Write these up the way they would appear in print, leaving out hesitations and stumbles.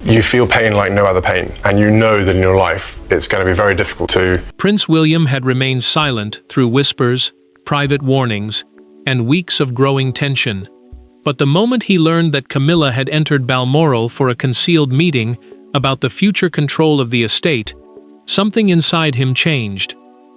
You feel pain like no other pain, and you know that in your life it's going to be very difficult to... Prince William had remained silent through whispers, private warnings, and weeks of growing tension. But the moment he learned that Camilla had entered Balmoral for a concealed meeting about the future control of the estate, something inside him changed.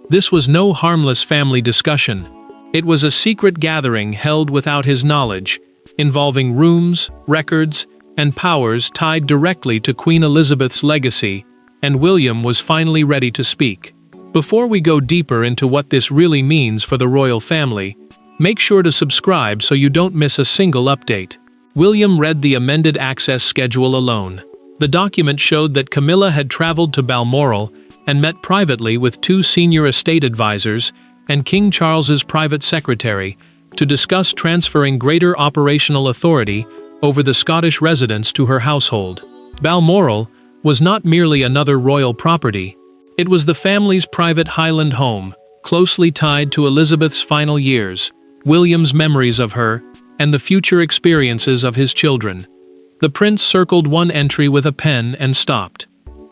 This was no harmless family discussion. It was a secret gathering held without his knowledge, involving rooms, records, and powers tied directly to Queen Elizabeth's legacy, and William was finally ready to speak. Before we go deeper into what this really means for the royal family, make sure to subscribe so you don't miss a single update. William read the amended access schedule alone. The document showed that Camilla had traveled to Balmoral and met privately with 2 senior estate advisors and King Charles's private secretary to discuss transferring greater operational authority over the Scottish residents to her household. Balmoral was not merely another royal property. It was the family's private Highland home, closely tied to Elizabeth's final years, William's memories of her, and the future experiences of his children. The prince circled one entry with a pen and stopped.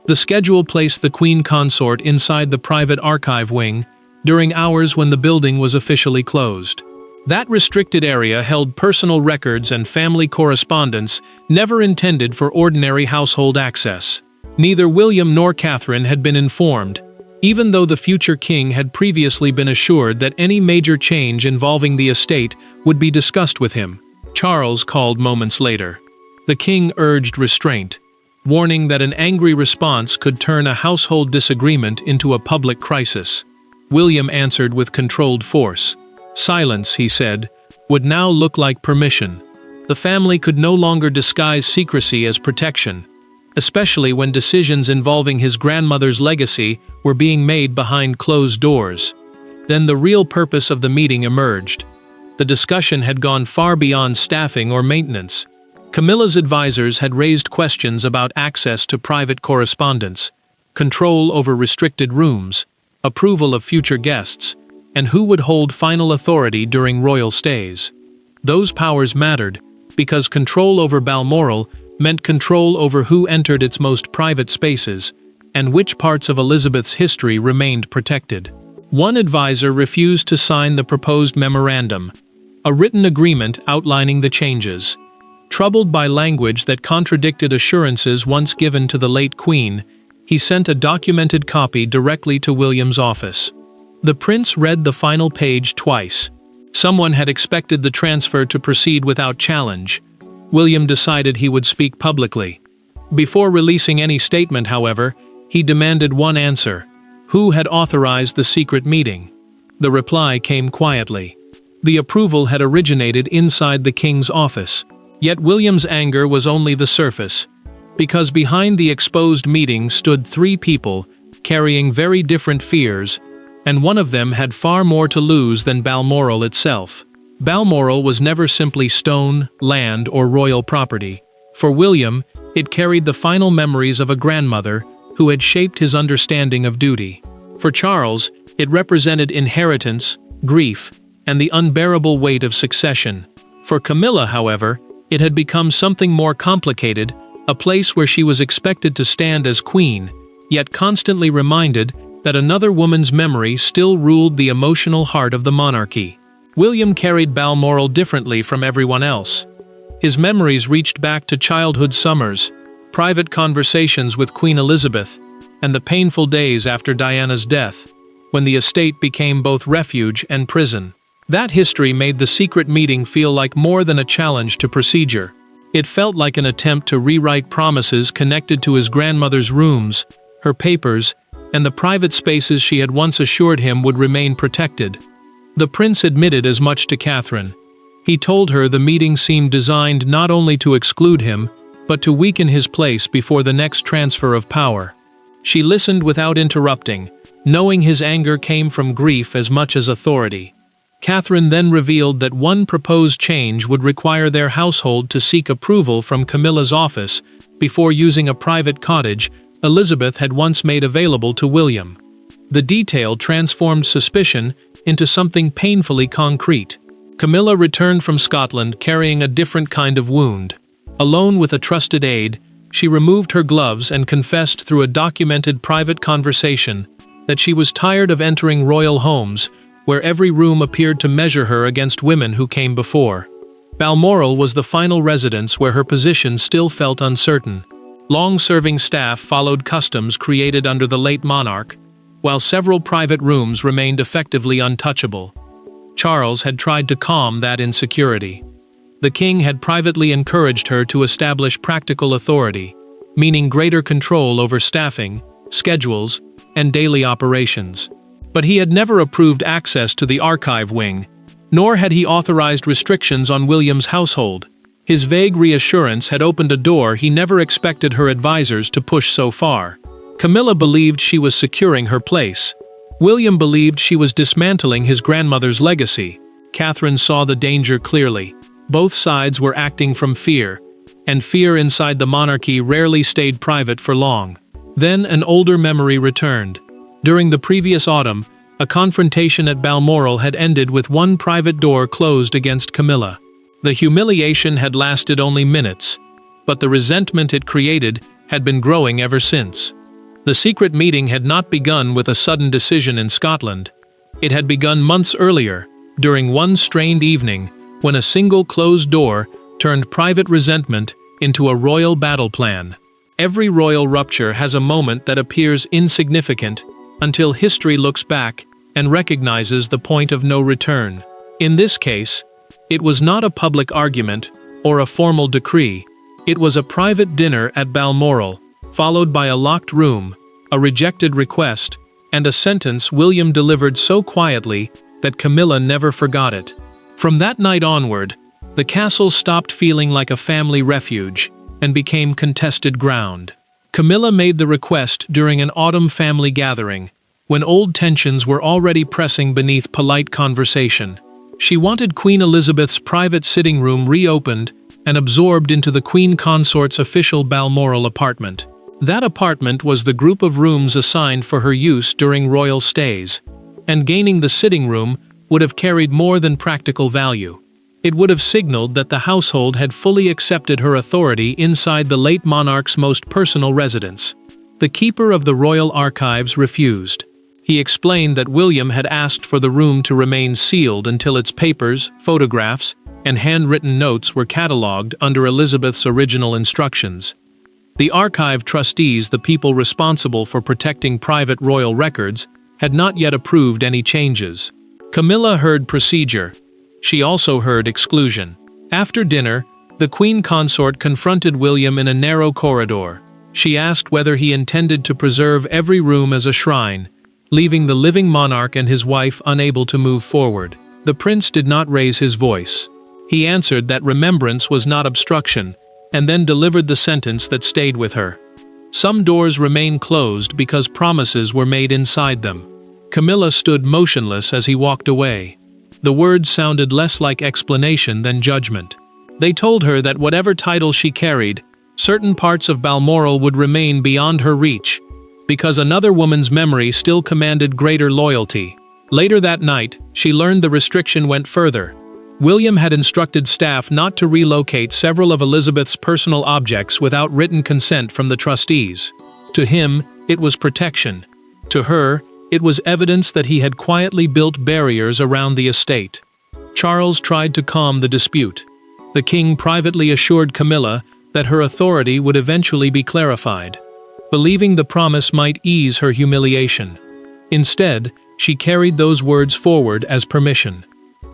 The schedule placed the queen consort inside the private archive wing during hours when the building was officially closed. That restricted area held personal records and family correspondence never intended for ordinary household access. Neither William nor Catherine had been informed, even though the future king had previously been assured that any major change involving the estate would be discussed with him. Charles called moments later. The king urged restraint, warning that an angry response could turn a household disagreement into a public crisis. William answered with controlled force. Silence, he said, would now look like permission. The family could no longer disguise secrecy as protection, especially when decisions involving his grandmother's legacy were being made behind closed doors. Then the real purpose of the meeting emerged. The discussion had gone far beyond staffing or maintenance. Camilla's advisors had raised questions about access to private correspondence, control over restricted rooms, approval of future guests, and who would hold final authority during royal stays. Those powers mattered, because control over Balmoral meant control over who entered its most private spaces, and which parts of Elizabeth's history remained protected. One advisor refused to sign the proposed memorandum, a written agreement outlining the changes. Troubled by language that contradicted assurances once given to the late Queen, he sent a documented copy directly to William's office. The prince read the final page twice. Someone had expected the transfer to proceed without challenge. William decided he would speak publicly. Before releasing any statement, however, he demanded one answer. Who had authorized the secret meeting? The reply came quietly. The approval had originated inside the king's office. Yet William's anger was only the surface, because behind the exposed meeting stood 3 people carrying very different fears, and one of them had far more to lose than Balmoral itself. Balmoral was never simply stone, land, or royal property. For William, it carried the final memories of a grandmother who had shaped his understanding of duty. For Charles, it represented inheritance, grief, and the unbearable weight of succession. For Camilla, however, it had become something more complicated, a place where she was expected to stand as queen, yet constantly reminded that another woman's memory still ruled the emotional heart of the monarchy. William carried Balmoral differently from everyone else. His memories reached back to childhood summers, private conversations with Queen Elizabeth, and the painful days after Diana's death, when the estate became both refuge and prison. That history made the secret meeting feel like more than a challenge to procedure. It felt like an attempt to rewrite promises connected to his grandmother's rooms, her papers, and the private spaces she had once assured him would remain protected. The prince admitted as much to Catherine. He told her the meeting seemed designed not only to exclude him, but to weaken his place before the next transfer of power. She listened without interrupting, knowing his anger came from grief as much as authority. Catherine then revealed that one proposed change would require their household to seek approval from Camilla's office before using a private cottage Elizabeth had once made available to William. The detail transformed suspicion into something painfully concrete. Camilla returned from Scotland carrying a different kind of wound. Alone with a trusted aide, She removed her gloves and confessed through a documented private conversation that she was tired of entering royal homes where every room appeared to measure her against women who came before. Balmoral was the final residence where her position still felt uncertain. Long-serving staff followed customs created under the late monarch, while several private rooms remained effectively untouchable. Charles had tried to calm that insecurity. The king had privately encouraged her to establish practical authority, meaning greater control over staffing, schedules, and daily operations. But he had never approved access to the archive wing, nor had he authorized restrictions on William's household. His vague reassurance had opened a door he never expected her advisors to push so far. Camilla believed she was securing her place. William believed she was dismantling his grandmother's legacy. Catherine saw the danger clearly. Both sides were acting from fear, and fear inside the monarchy rarely stayed private for long. Then an older memory returned. During the previous autumn, a confrontation at Balmoral had ended with one private door closed against Camilla. The humiliation had lasted only minutes, but the resentment it created had been growing ever since. The secret meeting had not begun with a sudden decision in Scotland. It had begun months earlier, during one strained evening, when a single closed door turned private resentment into a royal battle plan. Every royal rupture has a moment that appears insignificant until history looks back and recognizes the point of no return. In this case, it was not a public argument or a formal decree. It was a private dinner at Balmoral, followed by a locked room, a rejected request, and a sentence William delivered so quietly that Camilla never forgot it. From that night onward, the castle stopped feeling like a family refuge and became contested ground. Camilla made the request during an autumn family gathering, when old tensions were already pressing beneath polite conversation. She wanted Queen Elizabeth's private sitting room reopened and absorbed into the Queen Consort's official Balmoral apartment. That apartment was the group of rooms assigned for her use during royal stays, and gaining the sitting room would have carried more than practical value. It would have signaled that the household had fully accepted her authority inside the late monarch's most personal residence. The keeper of the royal archives refused. He explained that William had asked for the room to remain sealed until its papers, photographs, and handwritten notes were catalogued under Elizabeth's original instructions. The archive trustees, the people responsible for protecting private royal records, had not yet approved any changes. Camilla heard procedure. She also heard exclusion. After dinner, the Queen Consort confronted William in a narrow corridor. She asked whether he intended to preserve every room as a shrine, leaving the living monarch and his wife unable to move forward. The prince did not raise his voice. He answered that remembrance was not obstruction, and then delivered the sentence that stayed with her. Some doors remain closed because promises were made inside them. Camilla stood motionless as he walked away. The words sounded less like explanation than judgment. They told her that whatever title she carried, certain parts of Balmoral would remain beyond her reach, because another woman's memory still commanded greater loyalty. Later that night, she learned the restriction went further. William had instructed staff not to relocate several of Elizabeth's personal objects without written consent from the trustees. To him, it was protection. To her, it was evidence that he had quietly built barriers around the estate. Charles tried to calm the dispute. The king privately assured Camilla that her authority would eventually be clarified, believing the promise might ease her humiliation. Instead, she carried those words forward as permission.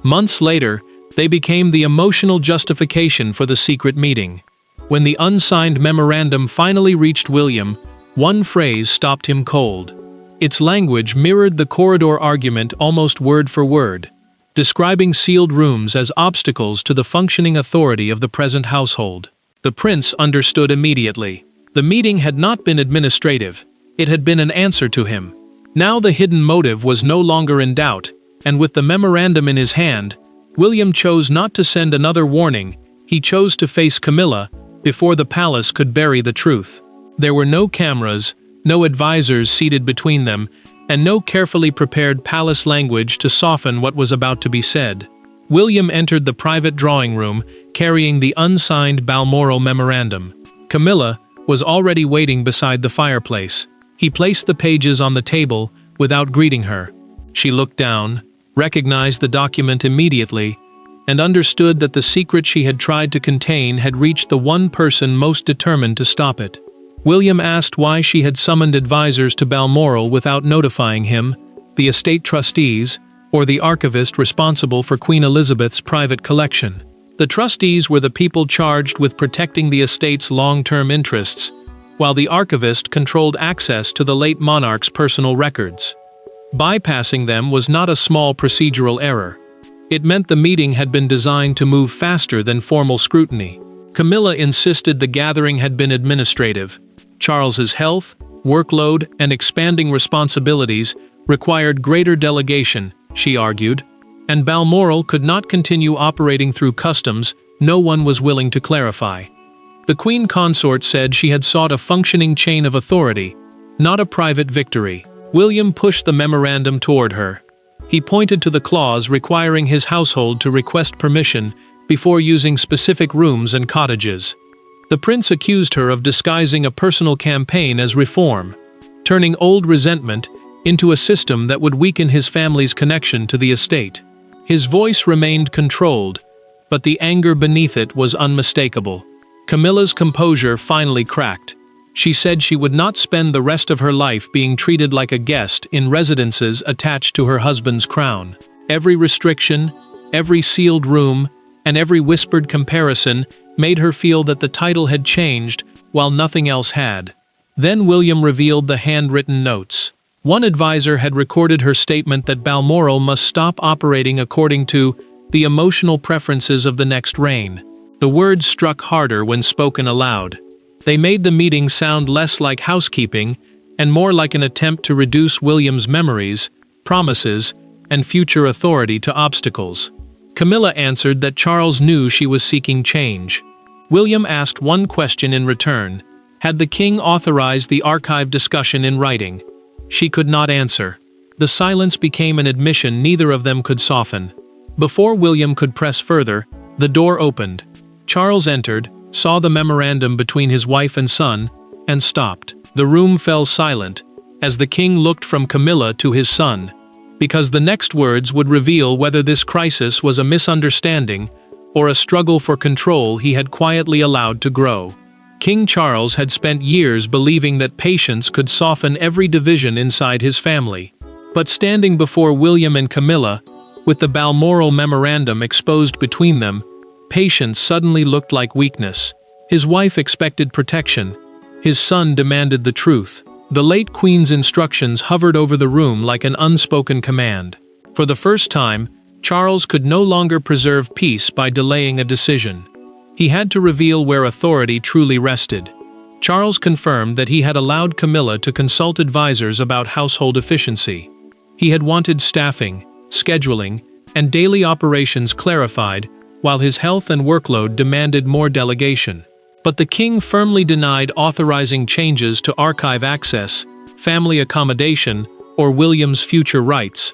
Months later, they became the emotional justification for the secret meeting. When the unsigned memorandum finally reached William, one phrase stopped him cold. Its language mirrored the corridor argument almost word for word, describing sealed rooms as obstacles to the functioning authority of the present household. The prince understood immediately. The meeting had not been administrative. It had been an answer to him. Now the hidden motive was no longer in doubt, and with the memorandum in his hand, William chose not to send another warning. He chose to face Camilla before the palace could bury the truth. There were no cameras, no advisors seated between them, and no carefully prepared palace language to soften what was about to be said. William entered the private drawing room, carrying the unsigned Balmoral memorandum. Camilla, was already waiting beside the fireplace. He placed the pages on the table without greeting her. She looked down, recognized the document immediately, and understood that the secret she had tried to contain had reached the one person most determined to stop it. William asked why she had summoned advisors to Balmoral without notifying him, the estate trustees, or the archivist responsible for Queen Elizabeth's private collection. The trustees were the people charged with protecting the estate's long-term interests, while the archivist controlled access to the late monarch's personal records. Bypassing them was not a small procedural error. It meant the meeting had been designed to move faster than formal scrutiny. Camilla insisted the gathering had been administrative. Charles's health, workload, and expanding responsibilities required greater delegation, she argued, and Balmoral could not continue operating through customs no one was willing to clarify. The Queen Consort said she had sought a functioning chain of authority, not a private victory. William pushed the memorandum toward her. He pointed to the clause requiring his household to request permission before using specific rooms and cottages. The prince accused her of disguising a personal campaign as reform, turning old resentment into a system that would weaken his family's connection to the estate. His voice remained controlled, but the anger beneath it was unmistakable. Camilla's composure finally cracked. She said she would not spend the rest of her life being treated like a guest in residences attached to her husband's crown. Every restriction, every sealed room, and every whispered comparison made her feel that the title had changed while nothing else had. Then William revealed the handwritten notes. One advisor had recorded her statement that Balmoral must stop operating according to the emotional preferences of the next reign. The words struck harder when spoken aloud. They made the meeting sound less like housekeeping and more like an attempt to reduce William's memories, promises, and future authority to obstacles. Camilla answered that Charles knew she was seeking change. William asked one question in return: had the king authorized the archive discussion in writing? She could not answer. The silence became an admission neither of them could soften. Before William could press further, the door opened. Charles entered, saw the memorandum between his wife and son, and stopped. The room fell silent, as the king looked from Camilla to his son, because the next words would reveal whether this crisis was a misunderstanding or a struggle for control he had quietly allowed to grow. King Charles had spent years believing that patience could soften every division inside his family. But standing before William and Camilla, with the Balmoral memorandum exposed between them, patience suddenly looked like weakness. His wife expected protection. His son demanded the truth. The late Queen's instructions hovered over the room like an unspoken command. For the first time, Charles could no longer preserve peace by delaying a decision. He had to reveal where authority truly rested. Charles confirmed that he had allowed Camilla to consult advisors about household efficiency. He had wanted staffing, scheduling, and daily operations clarified, while his health and workload demanded more delegation. But the king firmly denied authorizing changes to archive access, family accommodation, or William's future rights.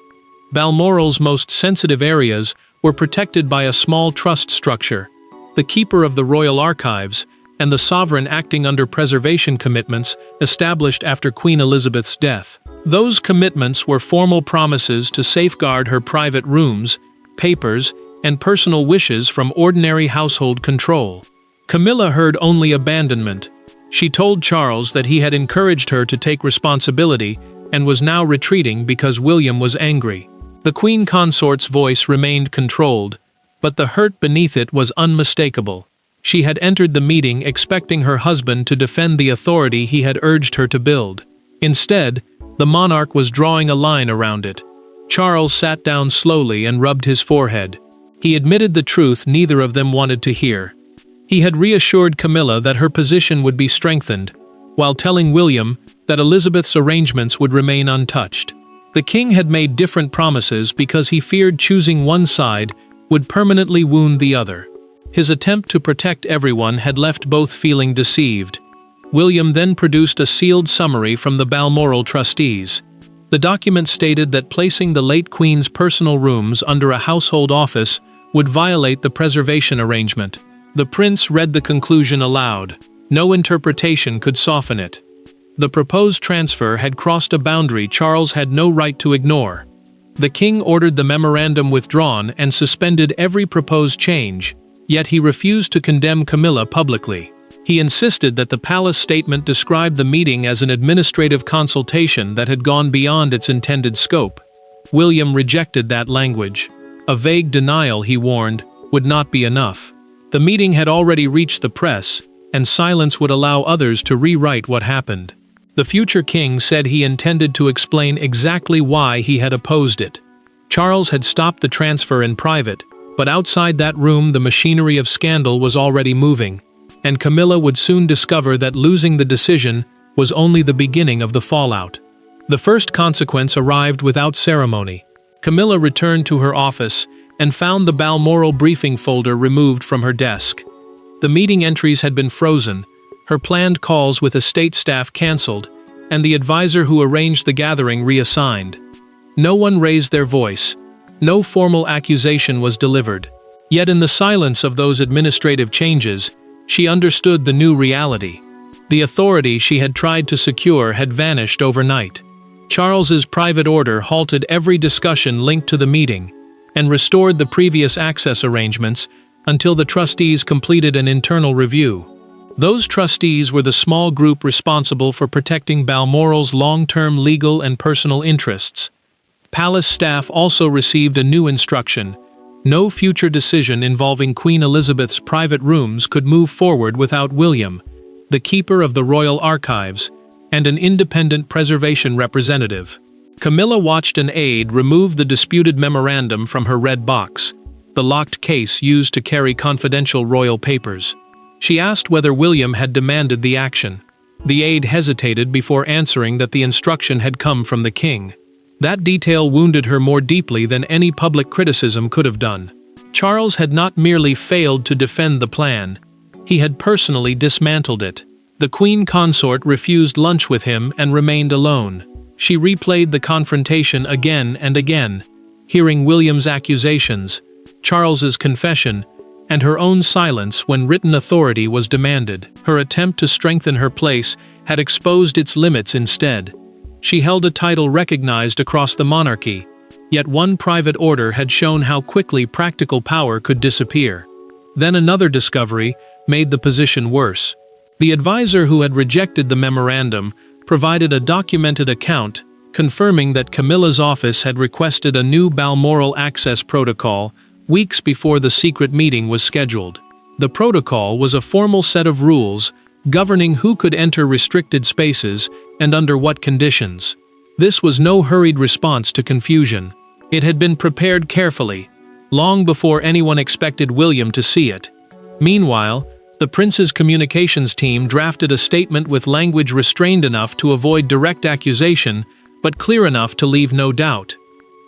Balmoral's most sensitive areas were protected by a small trust structure, the keeper of the royal archives, and the sovereign acting under preservation commitments established after Queen Elizabeth's death. Those commitments were formal promises to safeguard her private rooms, papers, and personal wishes from ordinary household control. Camilla heard only abandonment. She told Charles that he had encouraged her to take responsibility and was now retreating because William was angry. The Queen Consort's voice remained controlled, but the hurt beneath it was unmistakable. She had entered the meeting expecting her husband to defend the authority he had urged her to build. Instead, the monarch was drawing a line around it. Charles sat down slowly and rubbed his forehead. He admitted the truth neither of them wanted to hear. He had reassured Camilla that her position would be strengthened, while telling William that Elizabeth's arrangements would remain untouched. The king had made different promises because he feared choosing one side would permanently wound the other. His attempt to protect everyone had left both feeling deceived. William then produced a sealed summary from the Balmoral trustees. The document stated that placing the late Queen's personal rooms under a household office would violate the preservation arrangement. The prince read the conclusion aloud. No interpretation could soften it. The proposed transfer had crossed a boundary Charles had no right to ignore. The king ordered the memorandum withdrawn and suspended every proposed change, yet he refused to condemn Camilla publicly. He insisted that the palace statement described the meeting as an administrative consultation that had gone beyond its intended scope. William rejected that language. A vague denial, he warned, would not be enough. The meeting had already reached the press, and silence would allow others to rewrite what happened. The future king said he intended to explain exactly why he had opposed it. Charles had stopped the transfer in private, but outside that room the machinery of scandal was already moving, and Camilla would soon discover that losing the decision was only the beginning of the fallout. The first consequence arrived without ceremony. Camilla returned to her office and found the Balmoral briefing folder removed from her desk. The meeting entries had been frozen, her planned calls with estate staff cancelled, and the advisor who arranged the gathering reassigned. No one raised their voice. No formal accusation was delivered. Yet in the silence of those administrative changes, she understood the new reality. The authority she had tried to secure had vanished overnight. Charles's private order halted every discussion linked to the meeting, and restored the previous access arrangements until the trustees completed an internal review. Those trustees were the small group responsible for protecting Balmoral's long-term legal and personal interests. Palace staff also received a new instruction: no future decision involving Queen Elizabeth's private rooms could move forward without William, the keeper of the royal archives, and an independent preservation representative. Camilla watched an aide remove the disputed memorandum from her red box, the locked case used to carry confidential royal papers. She asked whether William had demanded the action. The aide hesitated before answering that the instruction had come from the king. That detail wounded her more deeply than any public criticism could have done. Charles had not merely failed to defend the plan, he had personally dismantled it. The queen consort refused lunch with him and remained alone. She replayed the confrontation again and again, hearing William's accusations, Charles's confession, and her own silence when written authority was demanded. Her attempt to strengthen her place had exposed its limits instead. She held a title recognized across the monarchy, yet one private order had shown how quickly practical power could disappear. Then another discovery made the position worse. The advisor who had rejected the memorandum provided a documented account confirming that Camilla's office had requested a new Balmoral access protocol weeks before the secret meeting was scheduled. The protocol was a formal set of rules governing who could enter restricted spaces and under what conditions. This was no hurried response to confusion. It had been prepared carefully, long before anyone expected William to see it. Meanwhile, the prince's communications team drafted a statement with language restrained enough to avoid direct accusation, but clear enough to leave no doubt.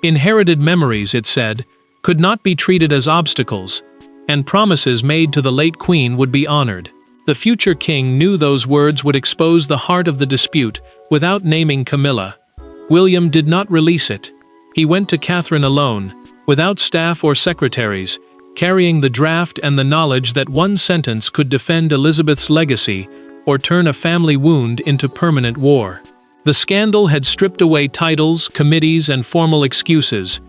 Inherited memories, it said, could not be treated as obstacles, and promises made to the late queen would be honored. The future king knew those words would expose the heart of the dispute without naming Camilla. William did not release it. He went to Catherine alone, without staff or secretaries, carrying the draft and the knowledge that one sentence could defend Elizabeth's legacy or turn a family wound into permanent war. The scandal had stripped away titles, committees, and formal excuses,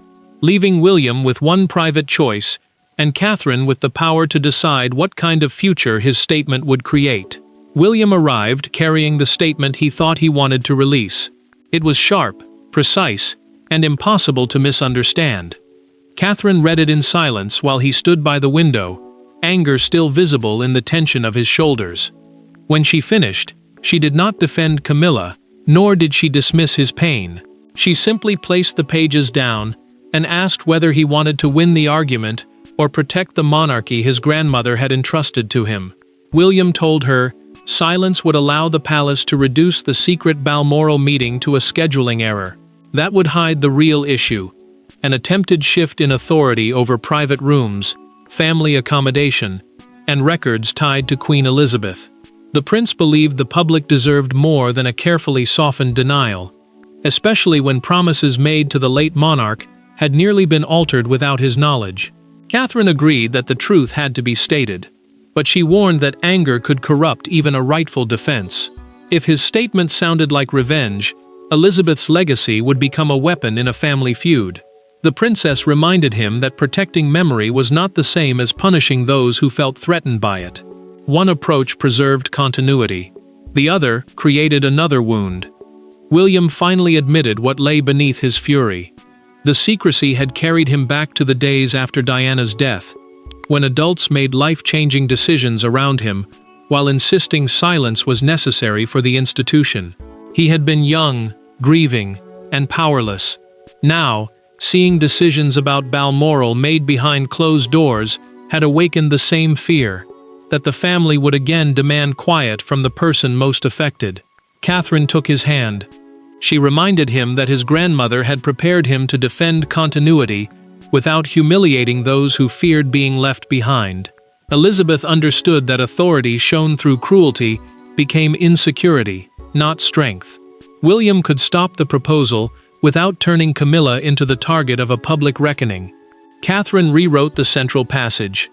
leaving William with one private choice, and Catherine with the power to decide what kind of future his statement would create. William arrived carrying the statement he thought he wanted to release. It was sharp, precise, and impossible to misunderstand. Catherine read it in silence while he stood by the window, anger still visible in the tension of his shoulders. When she finished, she did not defend Camilla, nor did she dismiss his pain. She simply placed the pages down and asked whether he wanted to win the argument or protect the monarchy his grandmother had entrusted to him. William told her silence would allow the palace to reduce the secret Balmoral meeting to a scheduling error. That would hide the real issue: an attempted shift in authority over private rooms, family accommodation, and records tied to Queen Elizabeth. The prince believed the public deserved more than a carefully softened denial, especially when promises made to the late monarch had nearly been altered without his knowledge. Catherine agreed that the truth had to be stated. but she warned that anger could corrupt even a rightful defense. If his statement sounded like revenge, Elizabeth's legacy would become a weapon in a family feud. The princess reminded him that protecting memory was not the same as punishing those who felt threatened by it. One approach preserved continuity. The other created another wound. William finally admitted what lay beneath his fury. The secrecy had carried him back to the days after Diana's death, when adults made life-changing decisions around him, while insisting silence was necessary for the institution. He had been young, grieving, and powerless. Now, seeing decisions about Balmoral made behind closed doors had awakened the same fear, that the family would again demand quiet from the person most affected. Catherine took his hand. She reminded him that his grandmother had prepared him to defend continuity without humiliating those who feared being left behind. Elizabeth understood that authority shown through cruelty became insecurity, not strength. William could stop the proposal without turning Camilla into the target of a public reckoning. Catherine rewrote the central passage.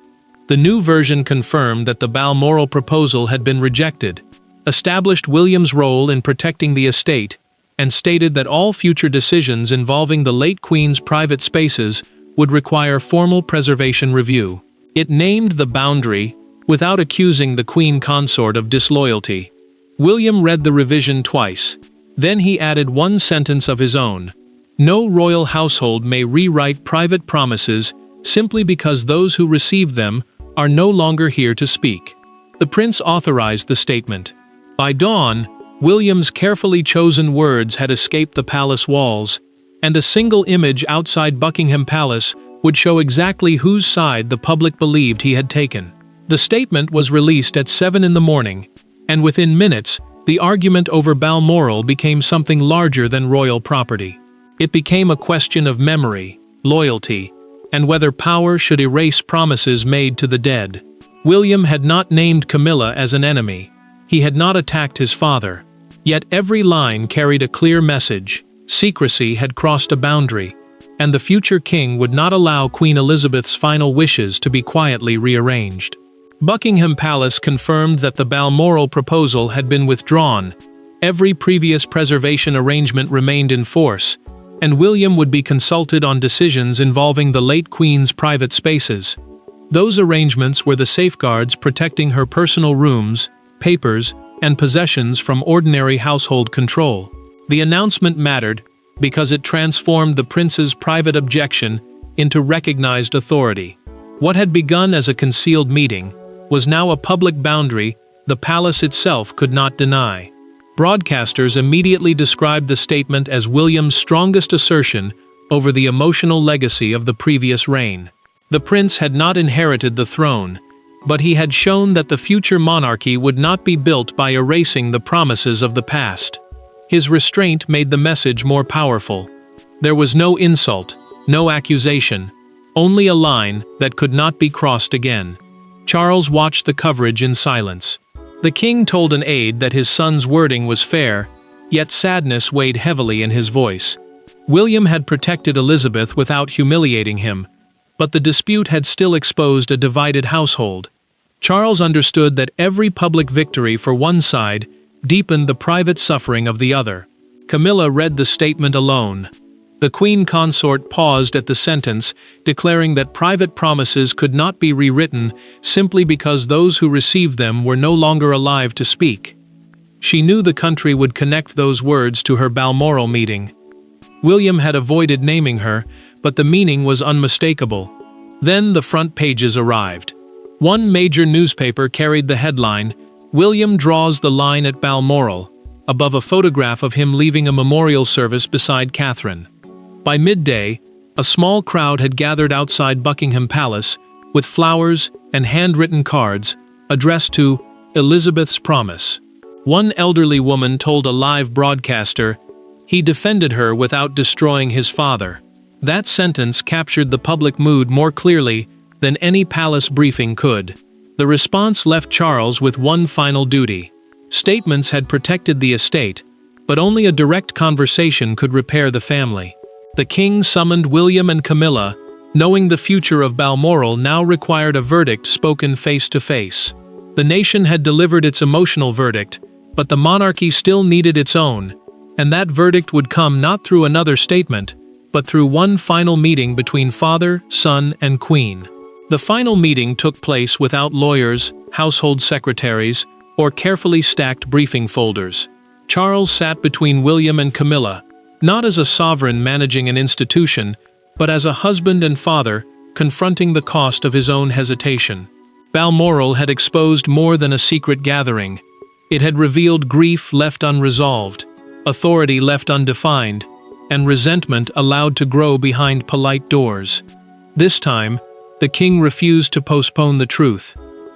The new version confirmed that the Balmoral proposal had been rejected, established William's role in protecting the estate, and stated that all future decisions involving the late Queen's private spaces would require formal preservation review. It named the boundary without accusing the Queen consort of disloyalty. William read the revision twice. Then he added one sentence of his own. No royal household may rewrite private promises simply because those who received them are no longer here to speak. The prince authorized the statement. By dawn, William's carefully chosen words had escaped the palace walls, and a single image outside Buckingham Palace would show exactly whose side the public believed he had taken. The statement was released at 7 in the morning, and within minutes, the argument over Balmoral became something larger than royal property. It became a question of memory, loyalty, and whether power should erase promises made to the dead. William had not named Camilla as an enemy. He had not attacked his father. Yet every line carried a clear message. Secrecy had crossed a boundary, and the future king would not allow Queen Elizabeth's final wishes to be quietly rearranged. Buckingham Palace confirmed that the Balmoral proposal had been withdrawn. Every previous preservation arrangement remained in force, and William would be consulted on decisions involving the late Queen's private spaces. Those arrangements were the safeguards protecting her personal rooms, papers, and possessions from ordinary household control. The announcement mattered because it transformed the prince's private objection into recognized authority. What had begun as a concealed meeting was now a public boundary the palace itself could not deny. Broadcasters immediately described the statement as William's strongest assertion over the emotional legacy of the previous reign. The prince had not inherited the throne, but he had shown that the future monarchy would not be built by erasing the promises of the past. His restraint made the message more powerful. There was no insult, no accusation, only a line that could not be crossed again. Charles watched the coverage in silence. The king told an aide that his son's wording was fair, yet sadness weighed heavily in his voice. William had protected Elizabeth without humiliating him, but the dispute had still exposed a divided household. Charles understood that every public victory for one side deepened the private suffering of the other. Camilla read the statement alone. The Queen consort paused at the sentence, declaring that private promises could not be rewritten simply because those who received them were no longer alive to speak. She knew the country would connect those words to her Balmoral meeting. William had avoided naming her, but the meaning was unmistakable. Then the front pages arrived. One major newspaper carried the headline, "William draws the line at Balmoral," above a photograph of him leaving a memorial service beside Catherine. By midday, a small crowd had gathered outside Buckingham Palace, with flowers and handwritten cards addressed to Elizabeth's promise. One elderly woman told a live broadcaster, "He defended her without destroying his father." That sentence captured the public mood more clearly than any palace briefing could. The response left Charles with one final duty. Statements had protected the estate, but only a direct conversation could repair the family. The king summoned William and Camilla, Knowing the future of Balmoral now required a verdict spoken face to face. The nation had delivered its emotional verdict, but the monarchy still needed its own, and that verdict would come not through another statement, but through one final meeting between father, son, and queen. The final meeting took place without lawyers, household secretaries, or carefully stacked briefing folders. Charles sat between William and Camilla, not as a sovereign managing an institution, but as a husband and father, confronting the cost of his own hesitation. Balmoral had exposed more than a secret gathering. It had revealed grief left unresolved, authority left undefined, and resentment allowed to grow behind polite doors. This time, the king refused to postpone the truth.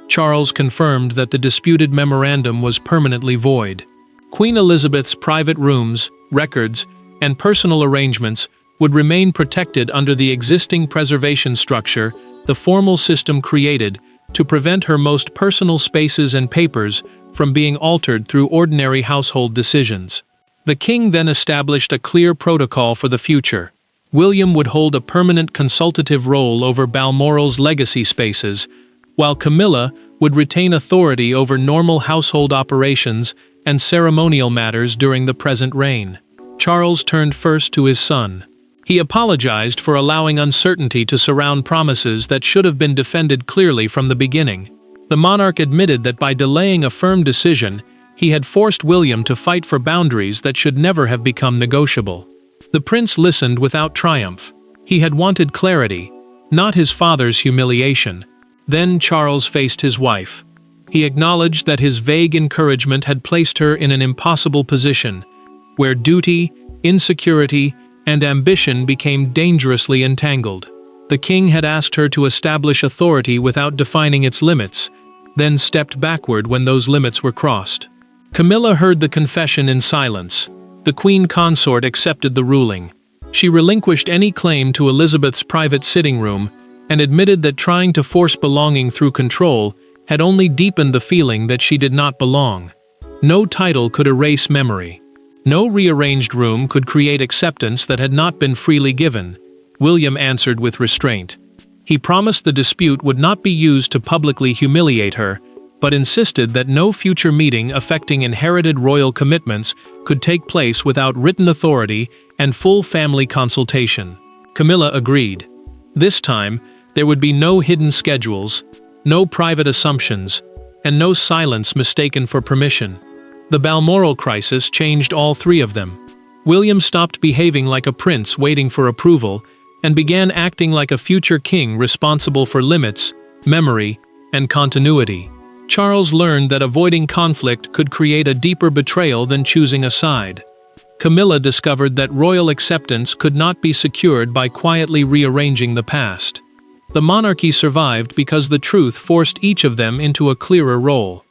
Charles confirmed that the disputed memorandum was permanently void. Queen Elizabeth's private rooms, records, and personal arrangements would remain protected under the existing preservation structure the formal system created to prevent her most personal spaces and papers from being altered through ordinary household decisions. The king then established a clear protocol for the future. William would hold a permanent consultative role over Balmoral's legacy spaces, while Camilla would retain authority over normal household operations and ceremonial matters during the present reign. Charles turned first to his son. He apologized for allowing uncertainty to surround promises that should have been defended clearly from the beginning. The monarch admitted that by delaying a firm decision, he had forced William to fight for boundaries that should never have become negotiable. The prince listened without triumph. He had wanted clarity, not his father's humiliation. Then Charles faced his wife. He acknowledged that his vague encouragement had placed her in an impossible position, where duty, insecurity, and ambition became dangerously entangled. The king had asked her to establish authority without defining its limits, then stepped backward when those limits were crossed. Camilla heard the confession in silence. The queen consort accepted the ruling. She relinquished any claim to Elizabeth's private sitting room and admitted that trying to force belonging through control had only deepened the feeling that she did not belong. No title could erase memory. No rearranged room could create acceptance that had not been freely given. William answered with restraint. He promised the dispute would not be used to publicly humiliate her, but insisted that no future meeting affecting inherited royal commitments could take place without written authority and full family consultation. Camilla agreed. This time, there would be no hidden schedules, no private assumptions, and no silence mistaken for permission. The Balmoral crisis changed all three of them. William stopped behaving like a prince waiting for approval and began acting like a future king responsible for limits, memory, and continuity. Charles learned that avoiding conflict could create a deeper betrayal than choosing a side. Camilla discovered that royal acceptance could not be secured by quietly rearranging the past. The monarchy survived because the truth forced each of them into a clearer role.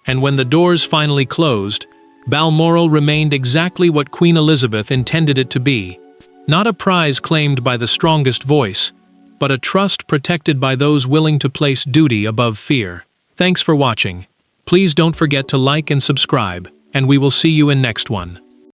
And when the doors finally closed, Balmoral remained exactly what Queen Elizabeth intended it to be. Not a prize claimed by the strongest voice, but a trust protected by those willing to place duty above fear. Thanks for watching. Please don't forget to like and subscribe, and we will see you in next one.